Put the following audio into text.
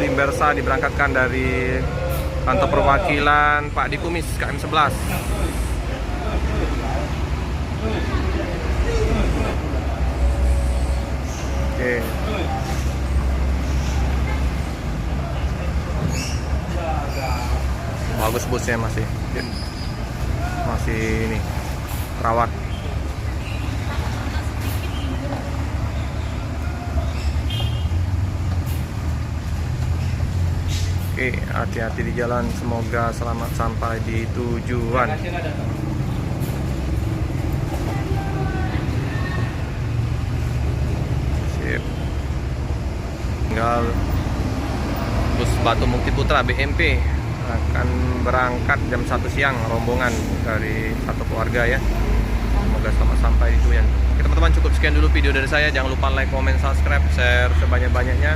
Limbersa diberangkatkan dari kantor perwakilan Pak Dikumis KM 11. Oke. Bagus busnya masih ini terawat. Oke, hati-hati di jalan, semoga selamat sampai di tujuan. Sip. Tinggal bus Batu Mukti Putra BMP akan berangkat jam 1 siang, rombongan dari satu keluarga ya. Semoga selamat sampai di tujuan. Oke teman-teman, cukup sekian dulu video dari saya. Jangan lupa like, comment, subscribe, share sebanyak-banyaknya.